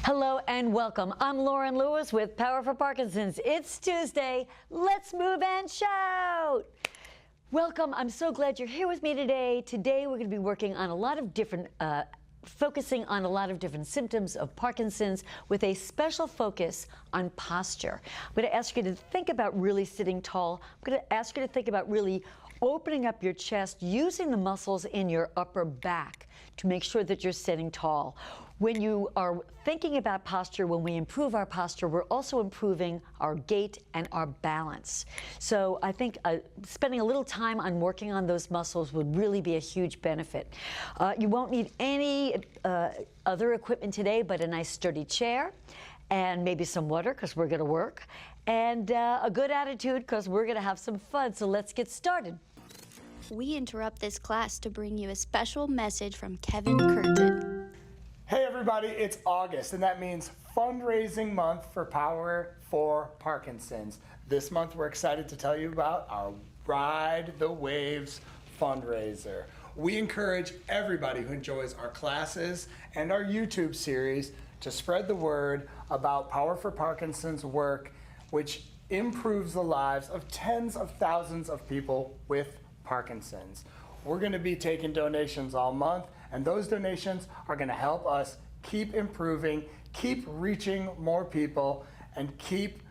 Hello and welcome. I'm Lauren Lewis with Power for Parkinson's. It's Tuesday. Let's move and shout. Welcome. I'm so glad you're here with me today. Today we're going to be working on a lot of different, focusing on a lot of different symptoms of Parkinson's with a special focus on posture. I'm going to ask you to think about really sitting tall. I'm going to ask you to think about really opening up your chest, using the muscles in your upper back to make sure that you're sitting tall. When you are thinking about posture, when we improve our posture, we're also improving our gait and our balance. So I think spending a little time on working on those muscles would really be a huge benefit. You won't need any other equipment today but a nice sturdy chair and maybe some water because we're going to work, and a good attitude because we're going to have some fun. So let's get started. We interrupt this class to bring you a special message from Kevin Curtin. Hey everybody, it's August, and that means fundraising month for Power for Parkinson's. This month we're excited to tell you about our Ride the Waves fundraiser. We encourage everybody who enjoys our classes and our YouTube series to spread the word about Power for Parkinson's work, which improves the lives of tens of thousands of people with Parkinson's. We're going to be taking donations all month, and those donations are going to help us keep improving, keep reaching more people, and keep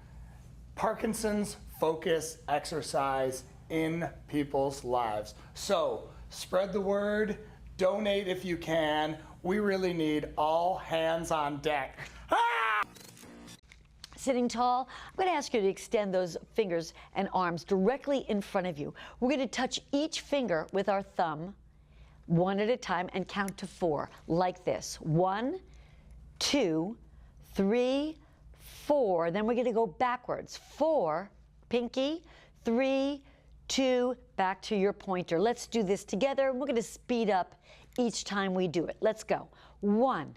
Parkinson's focus exercise in people's lives. So spread the word, donate if you can. We really need all hands on deck. Sitting tall, I'm going to ask you to extend those fingers and arms directly in front of you. We're going to touch each finger with our thumb one at a time and count to 4 like this. 1, 2, 3, 4. Then we're going to go backwards. 4, pinky, 3, 2, back to your pointer. Let's do this together. We're going to speed up each time we do it. Let's go. 1,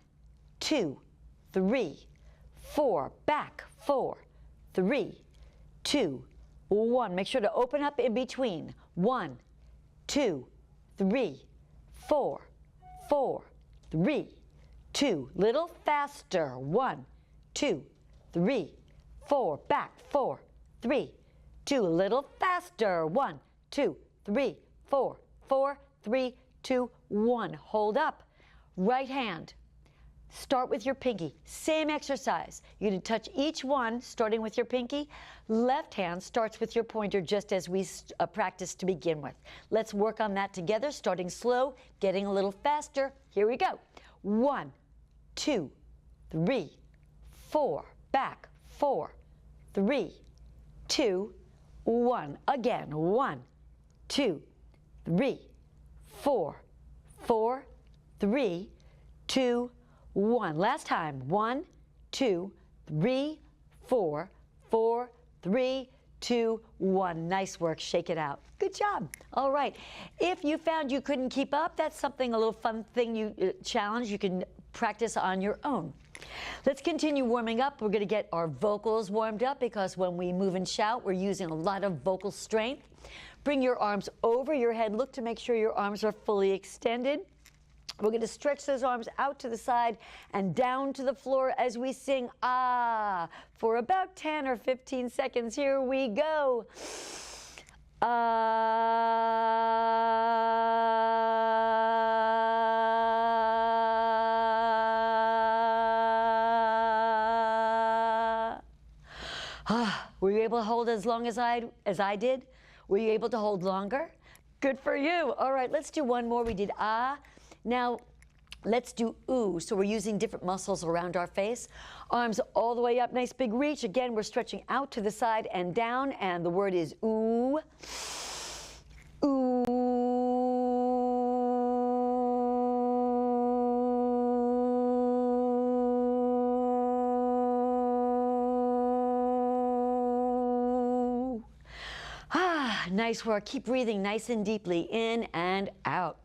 2, 3, 4, back, 4, 3, 2, 1. Make sure to open up in between. 1, 2, 3, 4, 4, 3, 2. Little faster. 1, 2, 3, 4, back, 4, 3, 2. A little faster. 1, 2, 3, 4, 4, 3, 2, 1. Hold up. Right hand. Start with your pinky. Same exercise. You're going to touch each one, starting with your pinky. Left hand starts with your pointer, just as we practiced to begin with. Let's work on that together, starting slow, getting a little faster. Here we go. 1, 2, 3, 4. Back. 4, 3, 2, 1. Again. 1, 2, 3, 4, 4, 3, 2, 1. Last time. 1, 2, 3, 4, 4, 3, 2, 1. Nice work. Shake it out. Good job. All right. If you found you couldn't keep up, that's something, a little fun thing challenge you can practice on your own. Let's continue warming up. We're going to get our vocals warmed up because when we move and shout, we're using a lot of vocal strength. Bring your arms over your head. Look to make sure your arms are fully extended. We're going to stretch those arms out to the side and down to the floor as we sing ah for about 10 or 15 seconds. Here we go. Were you able to hold as long as I did? Were you able to hold longer? Good for you. All right, let's do one more. We did ah. Now, let's do ooh. So we're using different muscles around our face. Arms all the way up, nice big reach. Again, we're stretching out to the side and down, and the word is ooh. Ooh. Ah, nice work. Keep breathing nice and deeply in and out.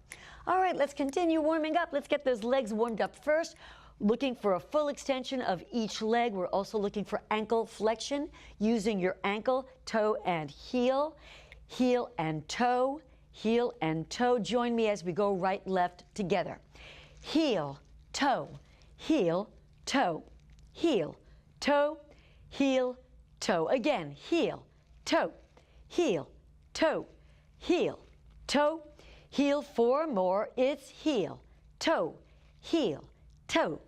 All right, let's continue warming up. Let's get those legs warmed up first. Looking for a full extension of each leg. We're also looking for ankle flexion, using your ankle, toe, and heel. Heel and toe, heel and toe. Join me as we go right, left together. Heel, toe, heel, toe. heel, toe, heel, toe. Again, heel, toe, heel, toe, heel, toe, heel. 4 more. It's heel, toe, heel, toe,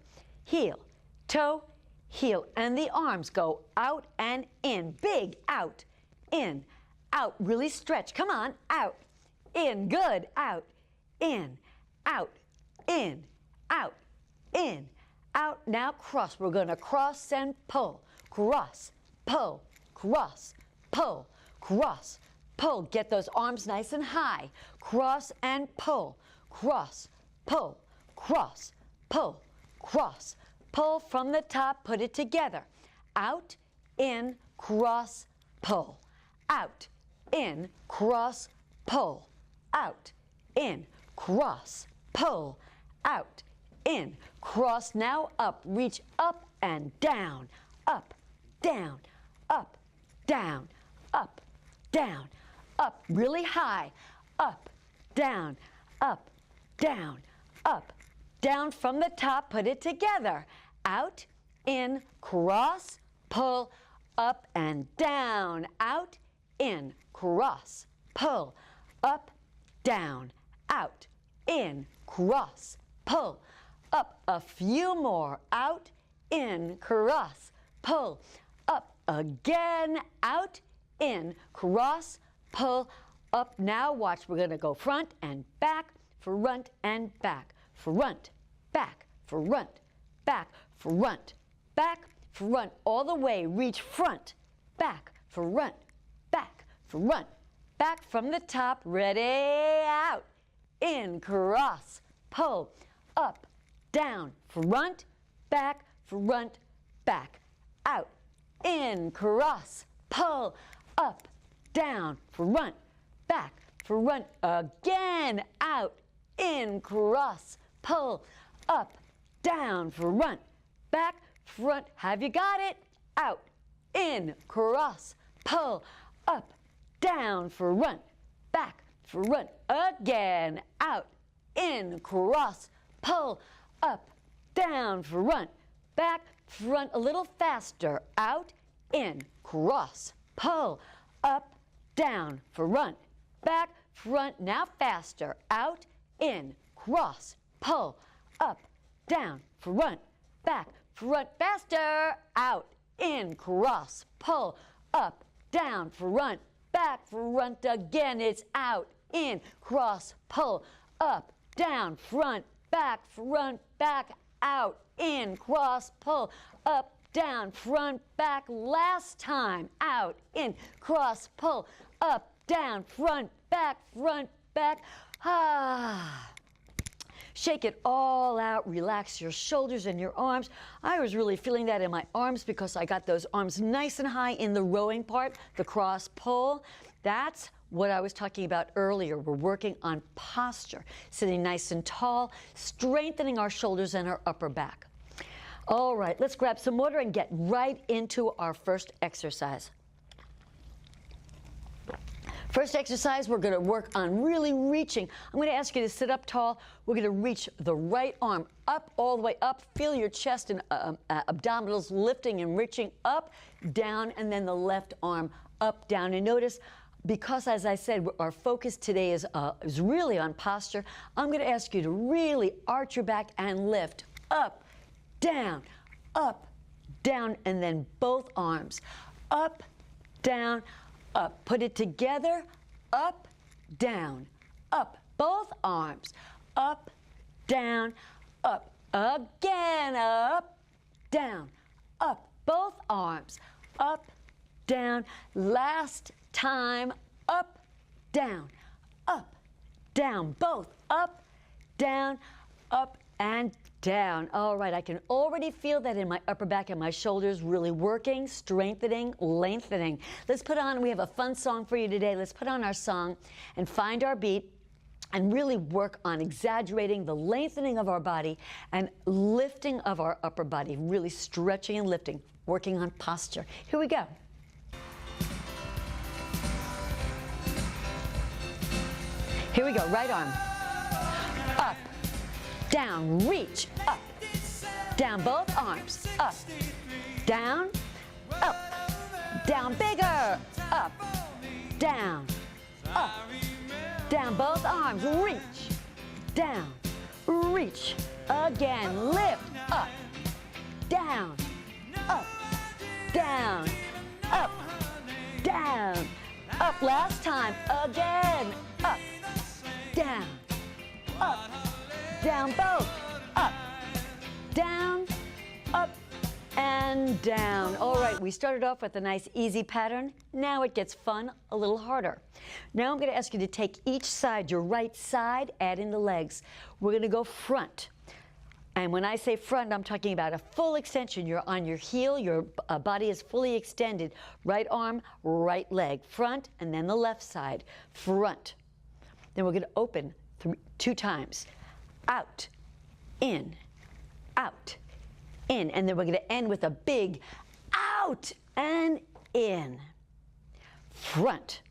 heel, toe, heel. And the arms go out and in. Big out, in, out. Really stretch. Come on, out, in. Good. Out, in, out, in, out, in, out. Now cross. We're going to cross and pull. Cross, pull, cross, pull, cross, pull. Get those arms nice and high. Cross and pull. Cross, pull, cross, pull, cross, pull from the top. Put it together. Out, in, cross, pull. Out, in, cross, pull. Out, in, cross, pull. Out, in, cross. Now up. Reach up and down. Up, down, up, down, up, down, up. Really high. Up, down, up, down, up, down from the top. Put it together. Out, in, cross, pull, up and down. Out, in, cross, pull, up, down, out, in, cross, pull, up. A few more. Out, in, cross, pull, up. Again. Out, in, cross, pull, up. Now watch. We're going to go front and back, front and back, front, back, front, back, front, back, front. All the way. Reach front, back, front, back, front, back from the top. Ready? Out, in, cross, pull, up, down, front, back, out, in, cross, pull, up, down, front, back, front. Again. Out, in, cross, pull, up, down, front, back, front. Have you got it? Out, in, cross, pull, up, down, front, back, front. Again. Out, in, cross, pull, up, down, front, back, front. A little faster. Out, in, cross, pull, up, down, front, back, front. Now faster. Out, in, cross, pull, up, down, front, back, front. Faster. Out, in, cross, pull, up, down, front, back, front. Again. It's out, in, cross, pull, up, down, front, back, out, in, cross, pull, up, down, front, back. Last time. Out, in, cross, pull, up, down, front, back, ah. Shake it all out. Relax your shoulders and your arms. I was really feeling that in my arms because I got those arms nice and high in the rowing part, the cross pull. That's what I was talking about earlier. We're working on posture, sitting nice and tall, strengthening our shoulders and our upper back. All right, let's grab some water and get right into our first exercise. First exercise, we're going to work on really reaching. I'm going to ask you to sit up tall. We're going to reach the right arm up, all the way up. Feel your chest and abdominals lifting and reaching up, down, and then the left arm up, down. And notice, because as I said, our focus today is really on posture, I'm going to ask you to really arch your back and lift up, down, and then both arms up, down, up. Put it together. Up, down, up. Both arms. Up, down, up. Again. Up, down, up. Both arms. Up, down. Last time. Up, down, both. Up, down, and down. All right, I can already feel that in my upper back and my shoulders, really working, strengthening, lengthening. Let's put on, we have a fun song for you today. Let's put on our song and find our beat and really work on exaggerating the lengthening of our body and lifting of our upper body, really stretching and lifting, working on posture. Here we go. Here we go, right arm. Up, down, reach, up, down, both arms, up, down, up, down, bigger, up, down, both arms, reach, down, reach, again, lift, up, down, up, down, up, down, up, last time, again, up, down, both, up, down, up, and down. All right, we started off with a nice easy pattern. Now it gets fun, a little harder. Now I'm going to ask you to take each side, your right side, add in the legs. We're going to go front. And when I say front, I'm talking about a full extension. You're on your heel, your body is fully extended. Right arm, right leg. Front, and then the left side. Front. Then we're going to open 2 times. Out, in, and then we're going to end with a big out and in. Front,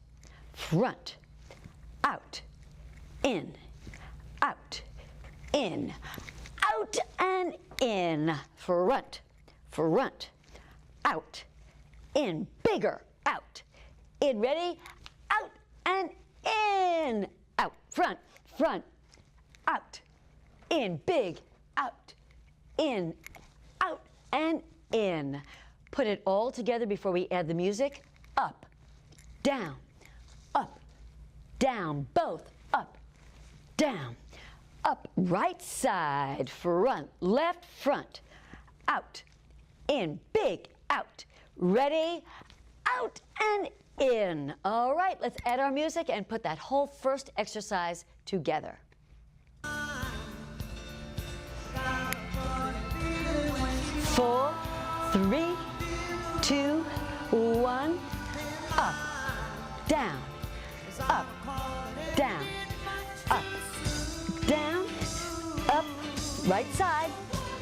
front, out, in, out and in. Front, front, out, in, bigger, out, in, ready, out and in, out, front, front, out, in, big, out, in, out and in. Put it all together before we add the music. Up, down, both, up, down, up, right side, front, left, front, out, in, big, out, ready, out and in. All right, let's add our music and put that whole first exercise together. 4, 3, 2, 1, up, down, up, down, up, down, up, right side,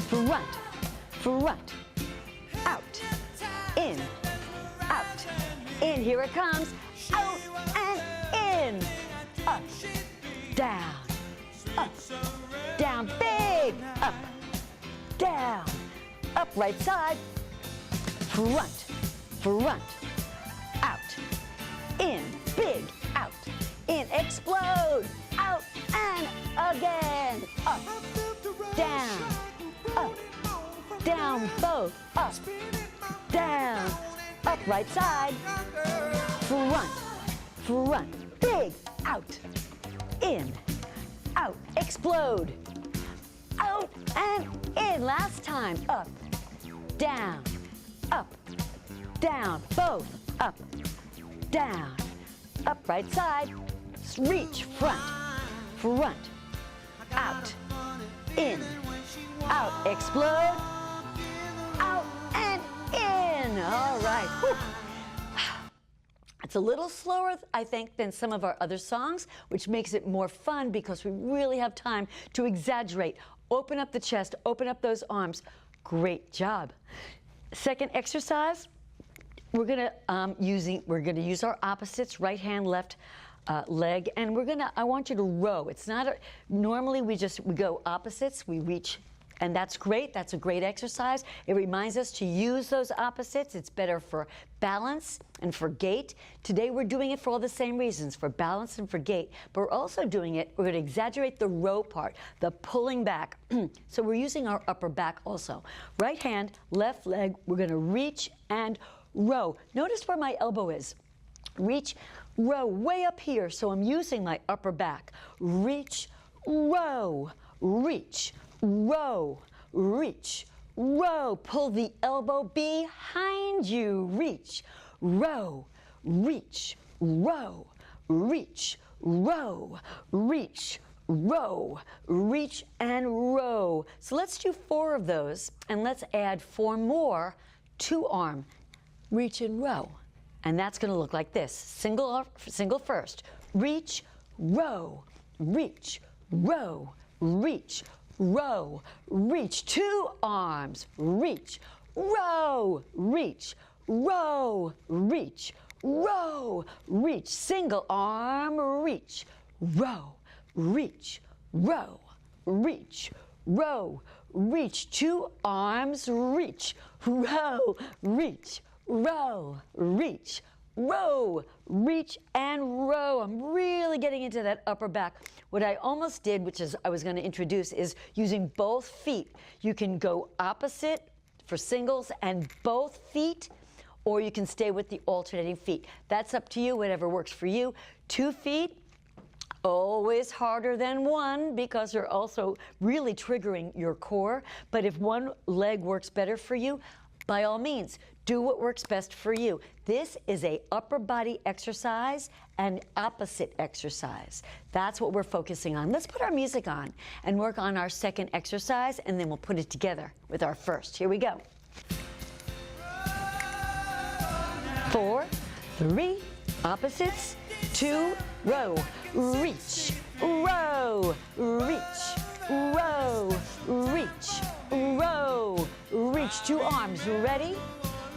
front, front, out, in, here it comes, out and in, up, down, big, up, down, up, right side, front, front, out, in, big, out, in, explode, out and again, up, down, both, up, down, up, right side, front, front, big, out, in, out, explode, out and in, last time, up, down, both, up, right side, reach, front, front, out, in, out, explode, out and in. All right. Whew. It's a little slower, I think, than some of our other songs, which makes it more fun because we really have time to exaggerate. Open up the chest, open up those arms. Great job. Second exercise, we're gonna use our opposites, right hand, left leg, and I want you to row. It's not normally we go opposites, we reach, and that's great. That's a great exercise. It reminds us to use those opposites. It's better for balance and for gait. Today we're doing it for all the same reasons, for balance and for gait, but we're also doing it, we're going to exaggerate the row part, the pulling back. So we're using our upper back also. Right hand, left leg, we're going to reach and row. Notice where my elbow is. Reach, row, way up here, so I'm using my upper back. Reach, row, reach, row, reach, row. Pull the elbow behind you. Reach, row, reach, row, reach, row, reach, row, reach, and row. So let's do 4 of those, and let's add 4 more 2-arm reach and row. And that's going to look like this. Single first. Reach, row, reach, row, reach, row, reach. 2 arms. Reach, row, reach, row, reach, row, reach. Single arm, reach, row, reach, row, reach, row, reach. 2 arms, reach, row, reach, row, reach, row, reach, and row. I'm really getting into that upper back. What I almost did, which is I was going to introduce, is using both feet. You can go opposite for singles and both feet, or you can stay with the alternating feet. That's up to you, whatever works for you. 2 feet, always harder than 1 because you're also really triggering your core. But if one leg works better for you, by all means, do what works best for you. This is a upper body exercise and opposite exercise. That's what we're focusing on. Let's put our music on and work on our second exercise, and then we'll put it together with our first. Here we go. 4, 3, opposites, 2, row, reach, row, reach, row, reach, row, reach. 2 arms, ready?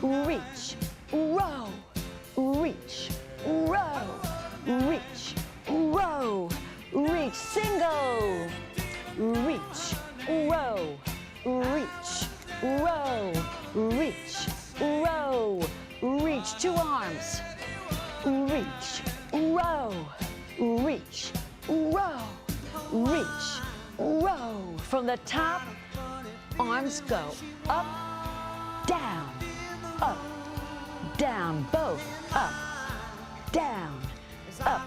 Reach, row, reach, row, reach, row, reach, single, reach, row, reach, row, reach, row, reach. 2 arms, reach, row, reach, row, reach, row. From the top, arms go up, down, up, down, both, up, down, up.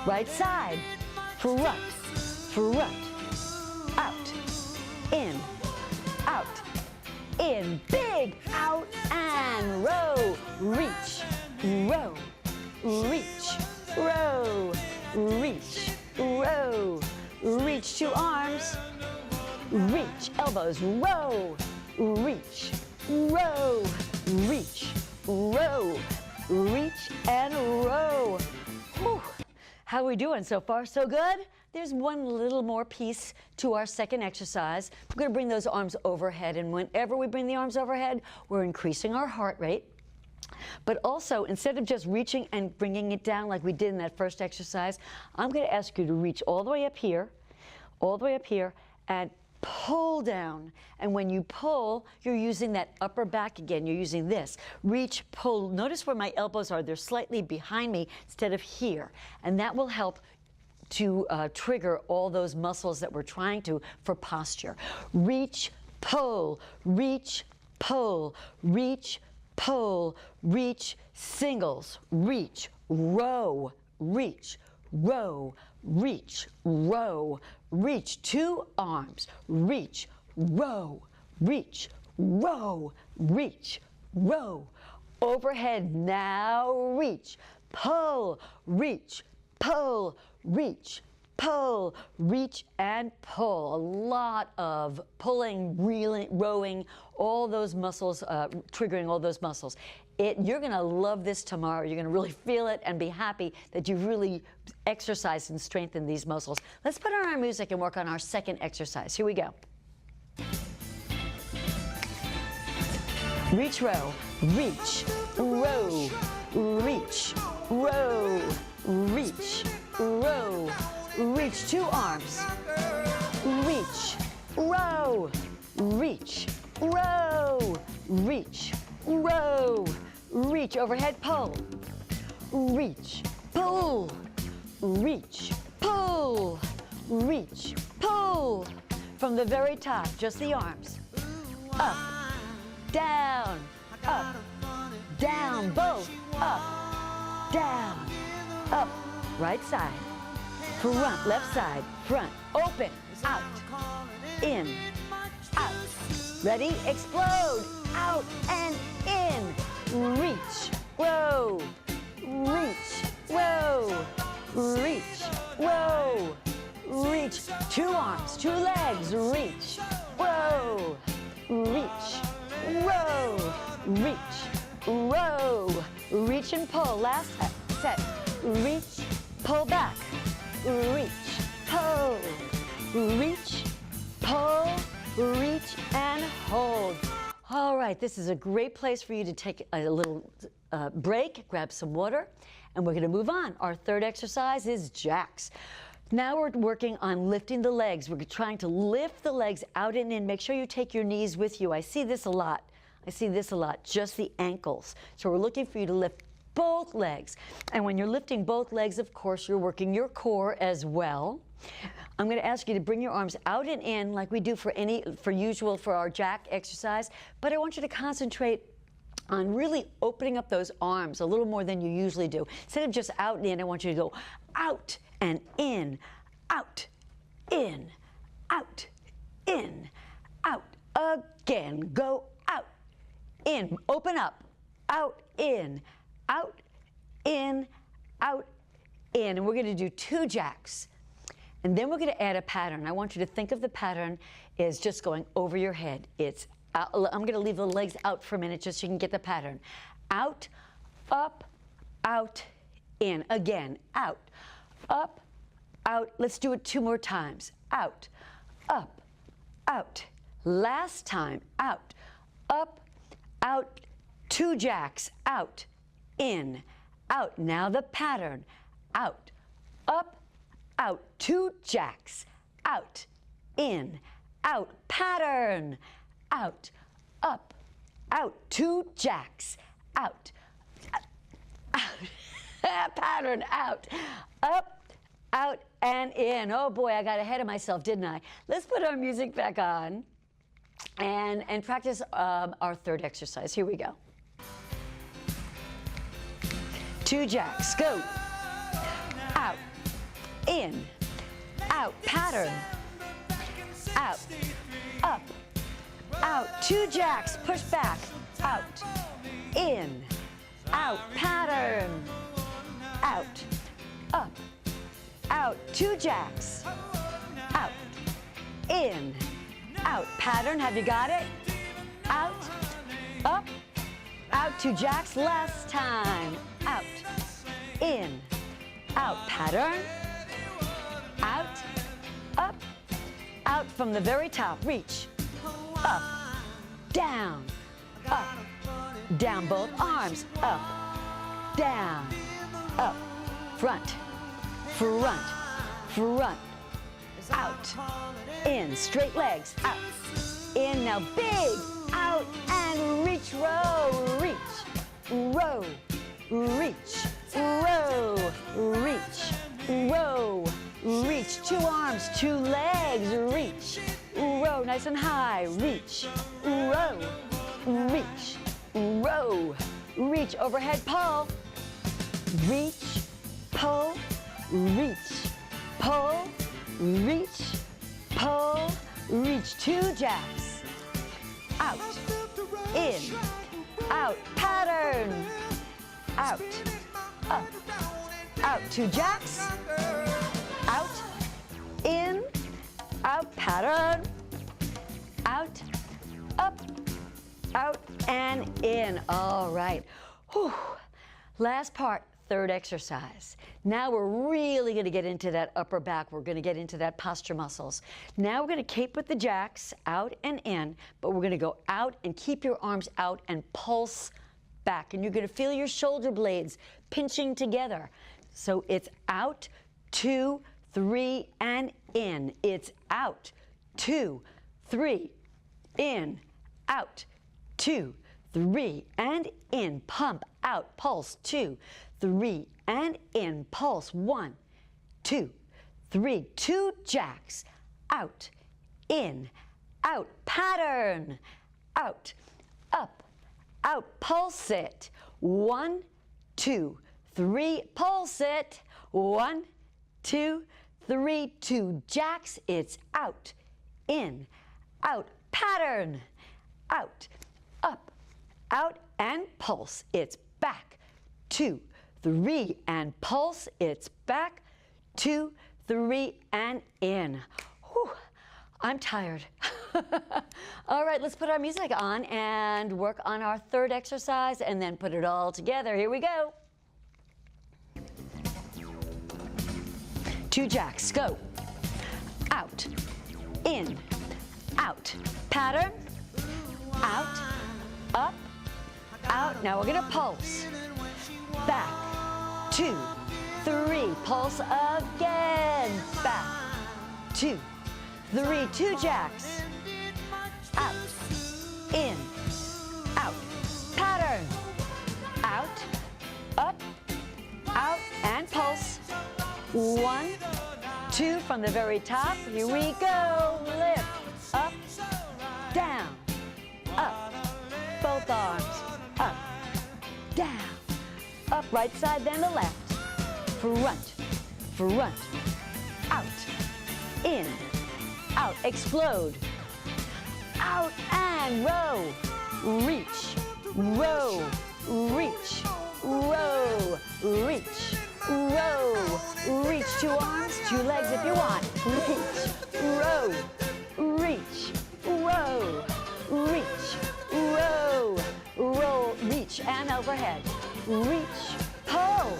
Right side, front, front, out, in, big, out, and row, reach, row, reach, row, reach, row, reach. 2 arms, reach, elbows, row, reach, row, reach, row, reach, and row. Whew. How are we doing so far? So good? There's one little more piece to our second exercise. We're going to bring those arms overhead, and whenever we bring the arms overhead, we're increasing our heart rate. But also, instead of just reaching and bringing it down like we did in that first exercise, I'm going to ask you to reach all the way up here, and pull down. And when you pull, you're using that upper back again. You're using this. Reach, pull. Notice where my elbows are. They're slightly behind me instead of here. And that will help to trigger all those muscles that we're trying to for posture. Reach, pull, reach, pull, reach, pull, reach, singles, reach, row, reach, row, reach, row, reach. 2 arms, reach, row, reach, row, reach, row. Overhead, now reach, pull, reach, pull, reach, pull, reach, and pull. A lot of pulling, reeling, rowing, all those muscles, triggering all those muscles. You're going to love this tomorrow. You're going to really feel it and be happy that you've really exercised and strengthened these muscles. Let's put on our music and work on our second exercise. Here we go. Reach, row, reach, row, reach, row, reach, row, reach. 2 arms, reach, row, reach, row, reach, row, reach. Overhead, pull, reach, pull, reach, pull, reach, pull. From the very top, just the arms, up, down, both, up, down, up. Right side, front, left side, front, open, out, in, out. Ready? Explode, out and in. Reach, row, reach, row, reach, row, reach. 2 arms, 2 legs, reach, row, reach, row, reach, row, reach and pull. Last set. Reach, pull back, reach, pull, reach, pull, reach, and hold. All right, this is a great place for you to take a little break, grab some water, and we're going to move on. Our third exercise is jacks. Now we're working on lifting the legs. We're trying to lift the legs out and in. Make sure you take your knees with you. I see this a lot. Just the ankles. So we're looking for you to lift both legs. And when you're lifting both legs, of course, you're working your core as well. I'm going to ask you to bring your arms out and in like we do for our jack exercise, but I want you to concentrate on really opening up those arms a little more than you usually do. Instead of just out and in, I want you to go out and in, out, in, out, in, out. Again, go out, in, open up, out, in, out, in, out, in. And we're going to do 2 jacks. And then we're going to add a pattern. I want you to think of the pattern as just going over your head. It's out. I'm going to leave the legs out for a minute just so you can get the pattern. Out, up, out, in. Again, out, up, out. Let's do it 2 more times. Out, up, out. Last time, out, up, out. 2 jacks, out, in, out. Now the pattern. Out, up, out. 2 jacks, out, in, out. Pattern. Out, up, out. 2 jacks, out, out. Pattern. Out, up, out, and in. Oh boy, I got ahead of myself, didn't I? Let's put our music back on and practice our 3rd exercise. Here we go. 2 jacks, go. Out, in, out. Pattern. Out, up, out. 2 jacks, push back. Out, in, out. Pattern. Out, up, out. 2 jacks. Out, in, out. Pattern. Have you got it? Out, up, out. 2 jacks. Last time. Out, in, out. Pattern. Out, up, out. From the very top. Reach. Up, down, up, down. Both arms. Up, down, up. Front, front, front. Out, in. Straight legs. Out, in. Now big. Out and reach. Row, reach. Row, reach. Row, reach. Row, reach. 2 arms, 2 legs. Reach. Row, nice and high. Reach. Row, reach. Row, reach. Overhead pull. Reach, pull, reach. Pull, reach, pull, reach. 2 jacks. Out, in, out. Pattern. Out, up, out. 2 jacks. Out, in, out. Pattern. Out, up, out, and in. All right. Whew. Last part, 3rd exercise. Now we're really going to get into that upper back. We're going to get into that posture muscles. Now we're going to keep with the jacks, out and in, but we're going to go out and keep your arms out and pulse back. And you're going to feel your shoulder blades pinching together. So it's out, 2, 3, and in. It's out, 2, 3, in, out, 2, 3, and in. Pump, out, pulse, 2, 3, and in. Pulse, 1, 2, 3. 2 jacks. Out, in, out. Pattern. Out, up, out. Pulse it. 1, 2, 3. Pulse it. 1, 2, 3. 2 jacks. It's out, in, out. Pattern. Out, up, out, and pulse. It's back. 2, 3, and pulse. It's back. 2, 3, and in. Whew, I'm tired. All right, let's put our music on and work on our 3rd exercise and then put it all together. Here we go. 2 jacks, go. Out, in, out. Pattern. Out, up, out. Now we're going to pulse. Back. 2, 3, pulse again, back, 2, 3, 2 jacks, out, in, out, pattern, out, up, out, and pulse, 1, 2, from the very top, here we go, lift, up, down, up, both arms, up, down, up, right side, then the left, front, out, in, out, explode, out and row, reach, row, reach, row, reach, row, reach, 2 arms, 2 legs if you want, reach, row, reach, row, reach, row, roll, reach, and overhead, reach, pull,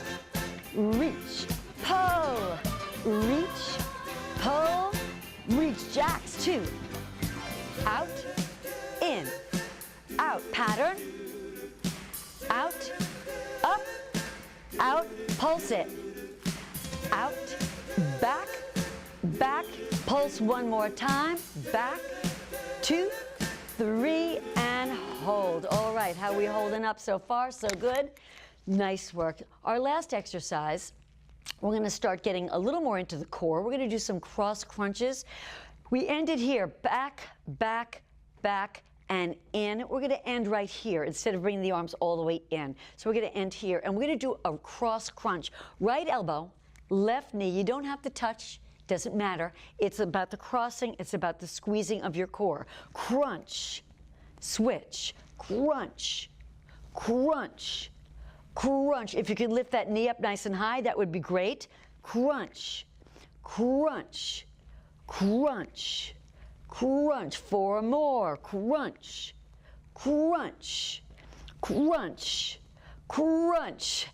reach, pull, reach, pull, reach, jacks, 2, out, in, out, pattern, out, up, out, pulse it, out, back, back, pulse 1 more time, back, 2, 3, and hold. All right, how are we holding up so far? So good. Nice work. Our last exercise, we're going to start getting a little more into the core. We're going to do some cross crunches. We ended here, back, back, back, and in. We're going to end right here instead of bringing the arms all the way in. So we're going to end here, and we're going to do a cross crunch. Right elbow, left knee. You don't have to touch. Doesn't matter. It's about the crossing. It's about the squeezing of your core. Crunch, switch, crunch, crunch, crunch. If you can lift that knee up nice and high, that would be great. Crunch, crunch, crunch, crunch. 4 more. Crunch, crunch, crunch, crunch.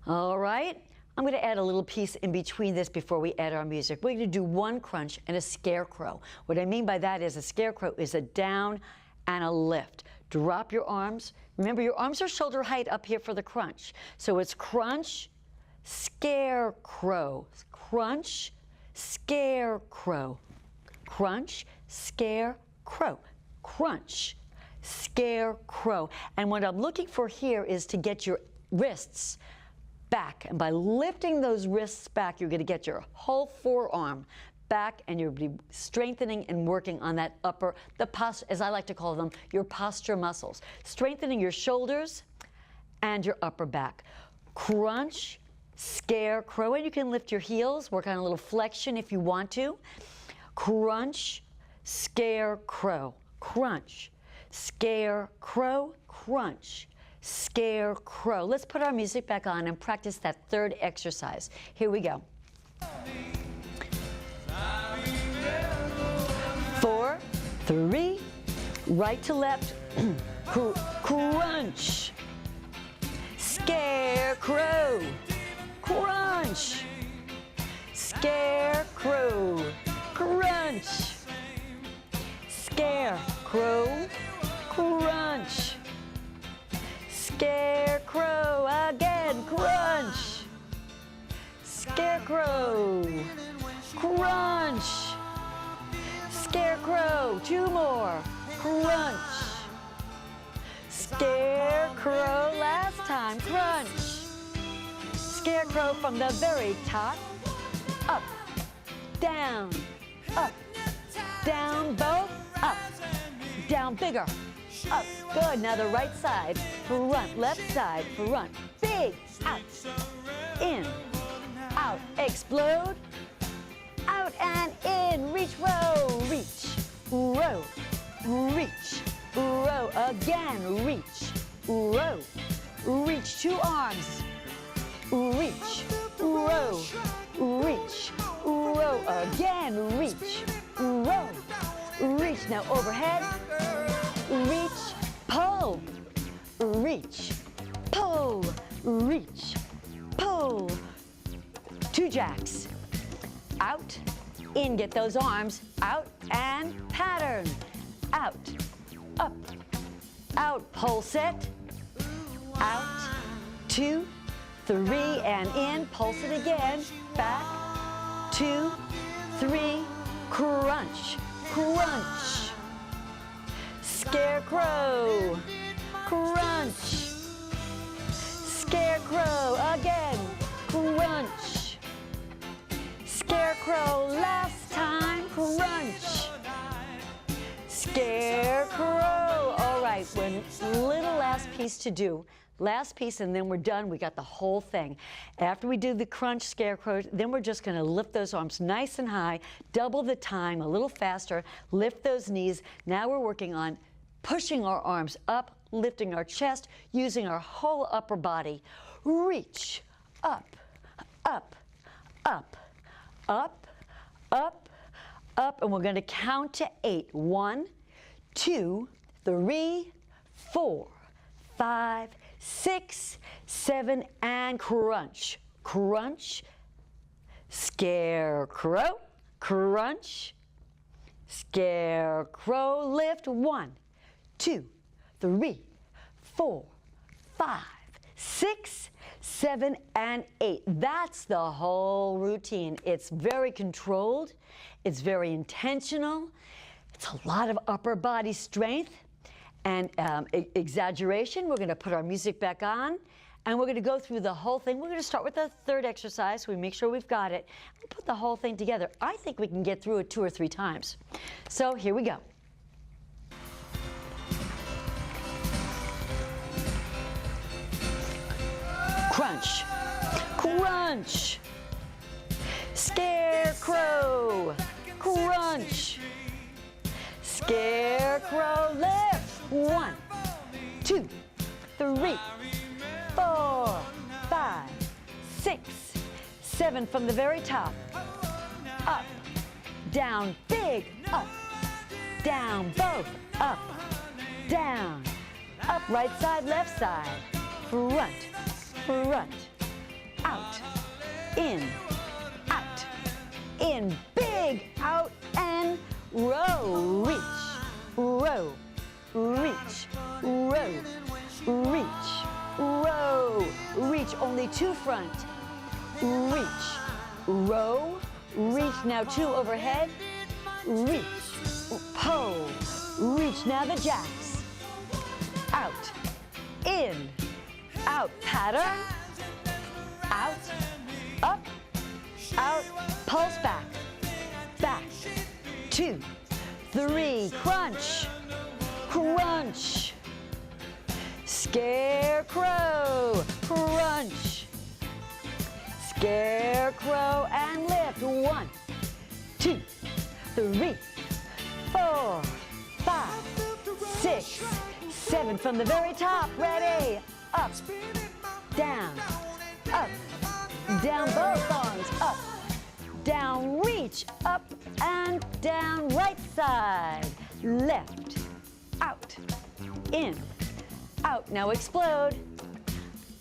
All right. I'm going to add a little piece in between this before we add our music. We're going to do 1 crunch and a scarecrow. What I mean by that is a scarecrow is a down and a lift. Drop your arms. Remember, your arms are shoulder height up here for the crunch. So it's crunch, scarecrow. Crunch, scarecrow. Crunch, scarecrow. Crunch, scarecrow. And what I'm looking for here is to get your wrists back. And by lifting those wrists back, you're going to get your whole forearm back, and you'll be strengthening and working on that upper, as I like to call them, your posture muscles. Strengthening your shoulders and your upper back. Crunch, scarecrow, and you can lift your heels, work on a little flexion if you want to. Crunch, scarecrow, crunch, scarecrow, crunch, scarecrow. Let's put our music back on and practice that 3rd exercise. Here we go. 4, 3, right to left, crunch, scarecrow, crunch, scarecrow, crunch, scarecrow, crunch, scarecrow, again, crunch, scarecrow, crunch, scarecrow, 2 more, crunch, scarecrow, last time, crunch, scarecrow from the very top, up, down, both, up, down, bigger, up, good, now the right side, front, left side, front, big, out, in, out, explode, out and in, reach, row, reach, row, again, reach, row, reach, 2 arms, reach, row, again, reach, row, reach, now overhead, reach, pull, reach, pull, reach, pull, 2 jacks, out, in, get those arms, out and pattern, out, up, out, pole set, out, 2, 3, and in. Pulse it again. Back, 2, 3, crunch, crunch. Scarecrow, crunch. Scarecrow, again, crunch. Scarecrow, last time, crunch. Scarecrow. All right, one little last piece to do. Last piece, and then we're done. We got the whole thing. After we do the crunch scarecrow, then we're just going to lift those arms nice and high, double the time, a little faster, lift those knees. Now we're working on pushing our arms up, lifting our chest, using our whole upper body. Reach, up, up, up, up, up, up, and we're going to count to 8. 1, 2, 3, 4, 5, 6, 7, and crunch, crunch, scarecrow, crunch, scarecrow, lift. 1, 2, 3, 4, 5, 6, 7, and 8. That's the whole routine. It's very controlled. It's very intentional. It's a lot of upper body strength and exaggeration. We're going to put our music back on, and we're going to go through the whole thing. We're going to start with the third exercise, so we make sure we've got it. We'll put the whole thing together. I think we can get through it 2 or 3 times. So here we go. Crunch, crunch, scarecrow, crunch, scarecrow, lift. 1, 2, 3, 4, 5, 6, 7 from the very top. Up, down, big, up, down, both, up, down, up, right side, left side, front, front, out, in, big, out, and row, reach, row, reach, row, reach, row, reach, only 2 front, reach, row, reach, now 2 overhead, reach, pull, reach, now the jacks, out, in, out, pattern, out, up, out, pulse back, back, 2, 3, crunch, crunch, scarecrow, crunch, scarecrow, and lift. 1, 2, 3, 4, 5, 6, 7 from the very top. Ready? Up, down, both arms, up, down, reach, up and down, right side, left, out, in, out, now explode,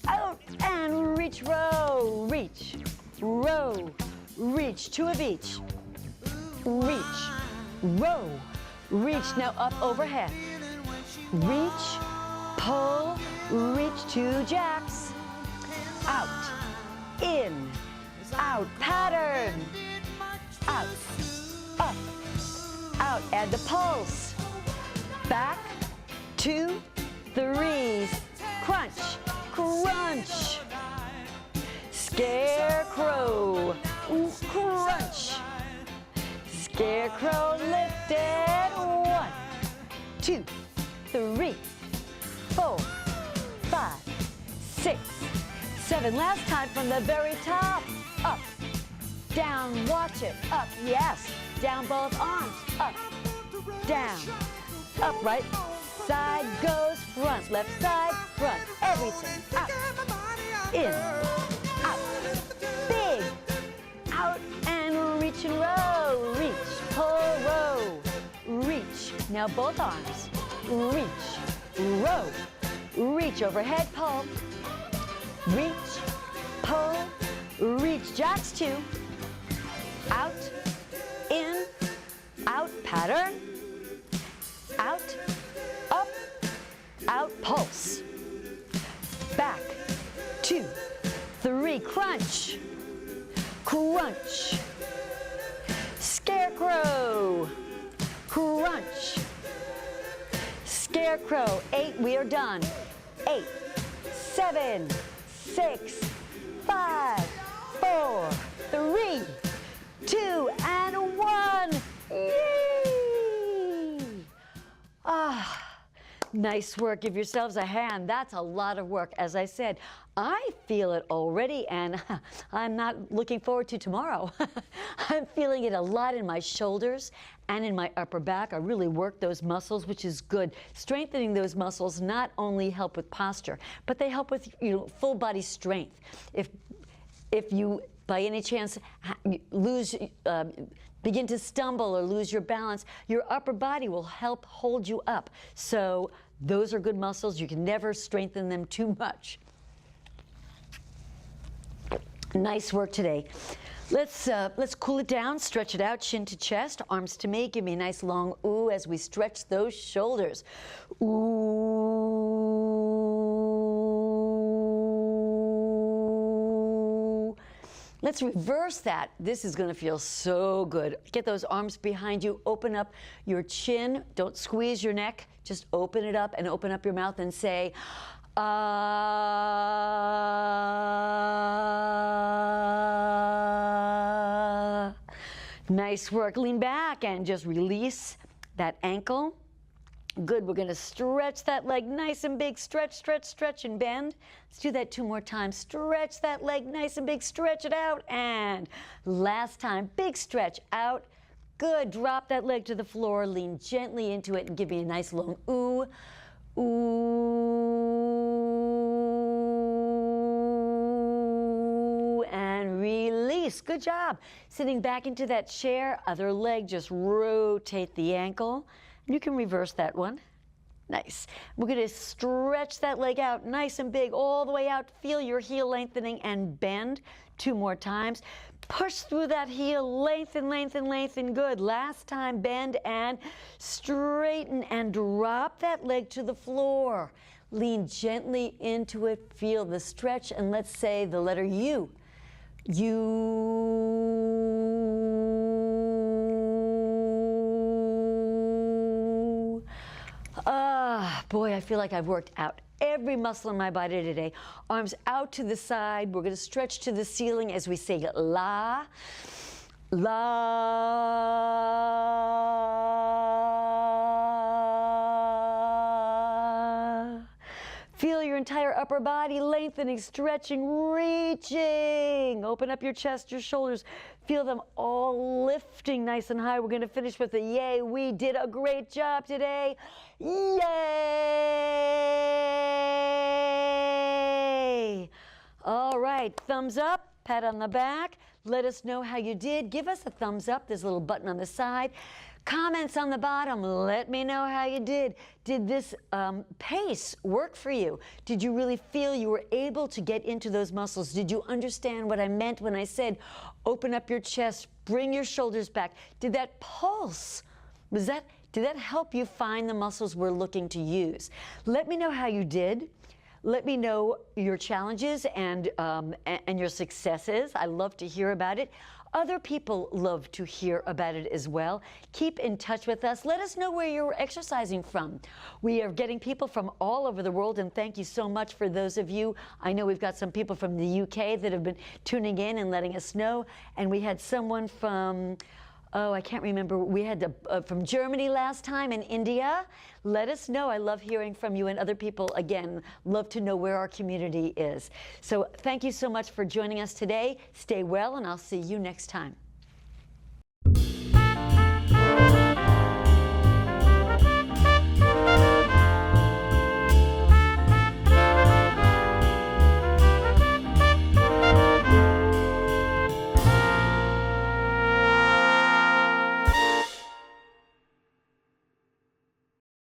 out and reach, row, reach, row, reach, 2 of each, reach, row, reach, now up overhead, reach, pull, reach, 2 jacks, out, in, out, pattern, out, up, out, add the pulse, back, 2, 3, crunch, crunch, scarecrow, crunch, scarecrow, lifted, 1, 2, 3, 4, 5, 6, 7, last time from the very top, up, down, watch it, up, yes, down both arms, up, down, up, right side goes front, left side, front, everything, up, in, out, big, out, and reach and row, reach, pull, row, reach, now both arms, reach, row, reach, overhead, pull, reach, pull, reach, jacks 2, out, in, out, pattern, out, up, out, pulse, back, 2, 3, crunch, crunch, scarecrow, crunch, scarecrow. 8, we are done. 8, 7, 6, 5, 4, 3, 2, and 1. Yay! Nice work. Give yourselves a hand. That's a lot of work. As I said, I feel it already, and I'm not looking forward to tomorrow. I'm feeling it a lot in my shoulders and in my upper back. I really work those muscles, which is good. Strengthening those muscles not only help with posture, but they help with full body strength. If you, by any chance, begin to stumble or lose your balance, your upper body will help hold you up. So those are good muscles. You can never strengthen them too much. Nice work today. Let's cool it down, stretch it out, chin to chest, arms to me. Give me a nice long ooh as we stretch those shoulders. Ooh. Let's reverse that. This is going to feel so good. Get those arms behind you. Open up your chin. Don't squeeze your neck. Just open it up and open up your mouth and say, ah. Nice work. Lean back and just release that ankle. Good. We're going to stretch that leg nice and big. Stretch, stretch, stretch, and bend. Let's do that 2 more times. Stretch that leg nice and big. Stretch it out. And last time, big stretch out. Good. Drop that leg to the floor. Lean gently into it and give me a nice long ooh. Ooh. And release. Good job. Sitting back into that chair. Other leg, just rotate the ankle. You can reverse that one. Nice. We're going to stretch that leg out nice and big all the way out. Feel your heel lengthening and bend 2 more times. Push through that heel, lengthen, lengthen, lengthen. Good. Last time, bend and straighten and drop that leg to the floor. Lean gently into it. Feel the stretch, and let's say the letter U. Boy, I feel like I've worked out every muscle in my body today. Arms out to the side. We're going to stretch to the ceiling as we say la, la. Feel your entire upper body lengthening, stretching, reaching. Open up your chest, your shoulders. Feel them all lifting nice and high. We're going to finish with a yay. We did a great job today. Yay! All right, thumbs up, pat on the back. Let us know how you did. Give us a thumbs up. There's a little button on the side. Comments on the bottom. Let me know how you did. Did this pace work for you? Did you really feel you were able to get into those muscles? Did you understand what I meant when I said open up your chest, bring your shoulders back? Did that pulse? Did that help you find the muscles we're looking to use? Let me know how you did. Let me know your challenges and your successes. I love to hear about it. Other people love to hear about it as well. Keep in touch with us. Let us know where you're exercising from. We are getting people from all over the world, and thank you so much for those of you. I know we've got some people from the UK that have been tuning in and letting us know, and we had someone from, I can't remember. We had from Germany last time, and India. Let us know. I love hearing from you, and other people, again, love to know where our community is. So thank you so much for joining us today. Stay well, and I'll see you next time.